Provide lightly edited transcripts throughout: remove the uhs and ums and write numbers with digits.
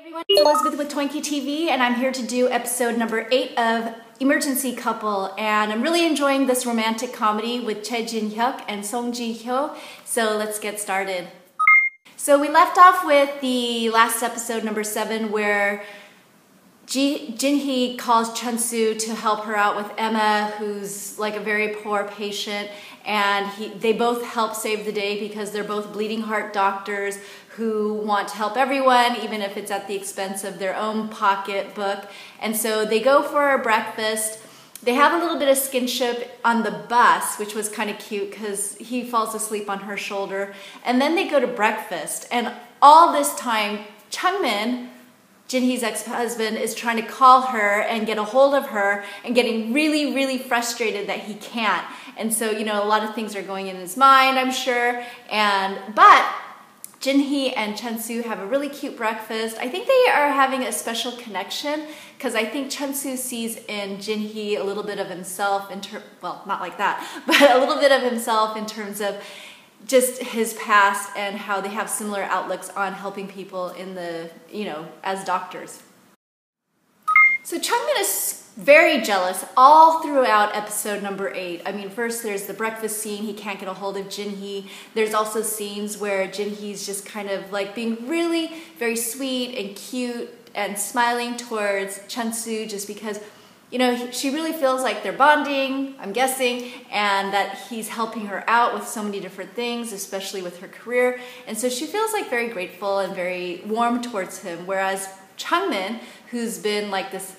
Everyone, it's Elizabeth with t0inky TV, and I'm here to do episode number 8 of Emergency Couple, and I'm really enjoying this romantic comedy with Jin-hyuk and Ji-hyo, so let's get started. So we left off with the last episode, number 7, where Jin-hee calls Chun-soo to help her out with Emma, who's like a very poor patient, and they both help save the day because they're both bleeding heart doctors who want to help everyone, even if it's at the expense of their own pocketbook. And so they go for a breakfast. They have a little bit of skinship on the bus, which was kind of cute because he falls asleep on her shoulder. And then they go to breakfast. And all this time, Chunmin, Jin-hee's ex-husband, is trying to call her and get a hold of her and getting really, really frustrated that he can't. And so, you know, a lot of things are going in his mind, I'm sure. But Jin-hee and Chun-soo have a really cute breakfast. I think they are having a special connection because I think Chun-soo sees in Jin-hee a little bit of himself, well, not like that, but a little bit of himself in terms of just his past and how they have similar outlooks on helping people in the, as doctors. So Chunmin is very jealous all throughout episode number 8. I mean, first there's the breakfast scene, he can't get a hold of Jin-hee. There's also scenes where Jin-hee's just kind of like being really very sweet and cute and smiling towards Chun-soo just because, she really feels like they're bonding, I'm guessing, and that he's helping her out with so many different things, especially with her career. And so she feels like very grateful and very warm towards him, whereas Chunmin, who's been like this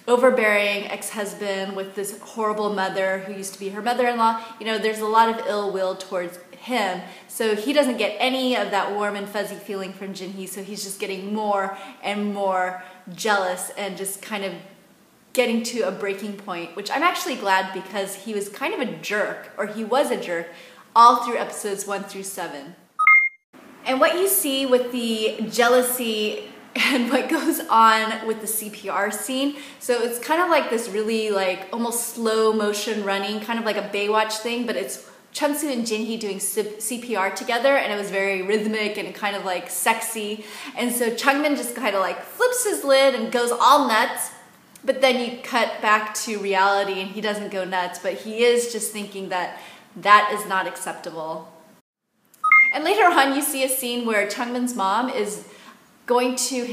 overbearing ex-husband with this horrible mother who used to be her mother-in-law, there's a lot of ill will towards him. So he doesn't get any of that warm and fuzzy feeling from Jin-hee, so he's just getting more and more jealous and just kind of getting to a breaking point, which I'm actually glad because he was kind of a jerk, or he was a jerk, all through episodes 1 through 7. And what you see with the jealousy and what goes on with the CPR scene, so it's kind of like this really like almost slow motion running, kind of like a Baywatch thing, but it's Chun-soo and Jin-hee doing CPR together, and it was very rhythmic and kind of like sexy. And so Chunmin just kind of like flips his lid and goes all nuts, but then you cut back to reality and he doesn't go nuts, but he is just thinking that that is not acceptable. And later on you see a scene where Chunmin's mom is going to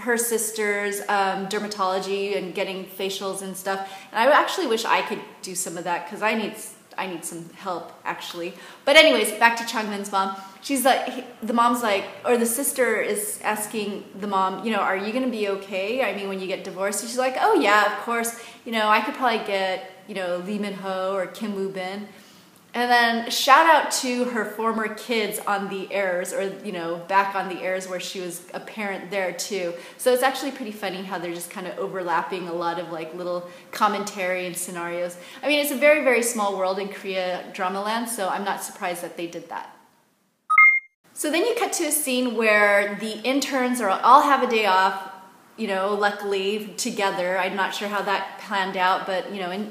her sister's dermatology and getting facials and stuff. And I actually wish I could do some of that because I need some help actually. But anyways, back to Chunmin's mom. She's like, the mom's like, or the sister is asking the mom, are you gonna be okay? I mean, when you get divorced? And she's like, oh yeah, of course. I could probably get, Lee Min-ho or Kim Woo-bin. And then shout out to her former kids on The Heirs, or back on The Heirs where she was a parent there too. So it's actually pretty funny how they're just kind of overlapping a lot of like little commentary and scenarios. I mean, it's a very, very small world in Korea drama land, so I'm not surprised that they did that. So then you cut to a scene where the interns all have a day off, luckily together. I'm not sure how that planned out, but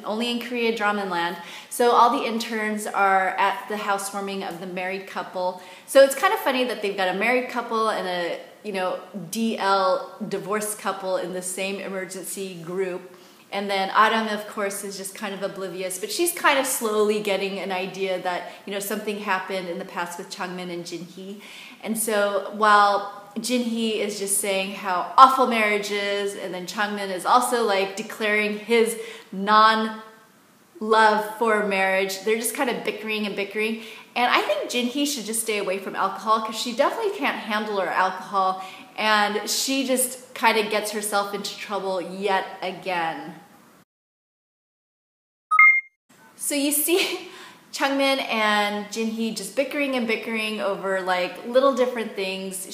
only in Korea drama land. So all the interns are at the housewarming of the married couple. So it's kind of funny that they've got a married couple and a DL divorced couple in the same emergency group. And then Adam, of course, is just kind of oblivious, but she's kind of slowly getting an idea that something happened in the past with Chunmin and Jin-hee. And so while Jin-hee is just saying how awful marriage is, and then Chunmin is also like declaring his non-love for marriage. They're just kind of bickering and bickering. And I think Jin-hee should just stay away from alcohol because she definitely can't handle her alcohol, and she just kind of gets herself into trouble yet again. So you see Chunmin and Jin-hee just bickering and bickering over like little different things.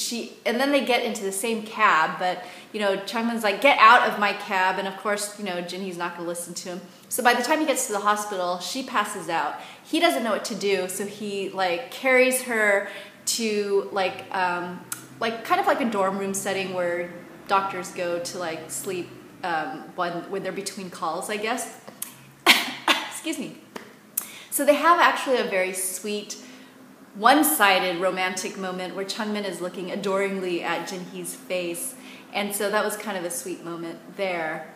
And then they get into the same cab, but Chunmin's like, get out of my cab, and of course Jin-hee's not gonna listen to him. So by the time he gets to the hospital, she passes out. He doesn't know what to do, so he like carries her to like kind of like a dorm room setting where doctors go to like sleep when they're between calls, I guess. Excuse me. So they have actually a very sweet one-sided romantic moment where Chunmin is looking adoringly at Jin-hee's face, And so that was kind of a sweet moment there.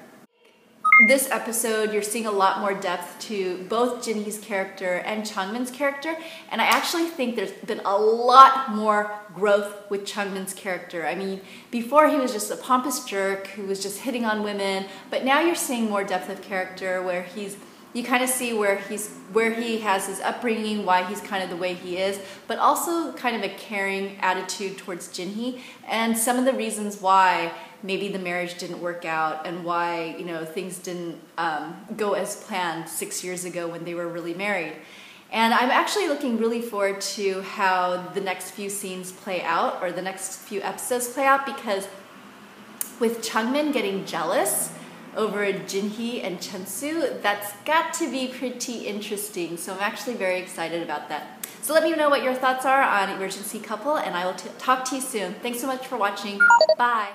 This episode, you're seeing a lot more depth to both Jin-hy's character and Chungmin's character, and I actually think there's been a lot more growth with Chungmin's character. I mean, before he was just a pompous jerk who was just hitting on women, but now you're seeing more depth of character where you kind of see where he has his upbringing, why he's kind of the way he is, but also kind of a caring attitude towards Jin-hy, and some of the reasons why maybe the marriage didn't work out and why, you know, things didn't go as planned 6 years ago when they were really married. And I'm actually looking really forward to how the next few scenes play out, or the next few episodes play out, because with Chungmin getting jealous over Jin-hy and Chunsu, that's got to be pretty interesting. So I'm actually very excited about that. So let me know what your thoughts are on Emergency Couple, and I will talk to you soon. Thanks so much for watching. Bye.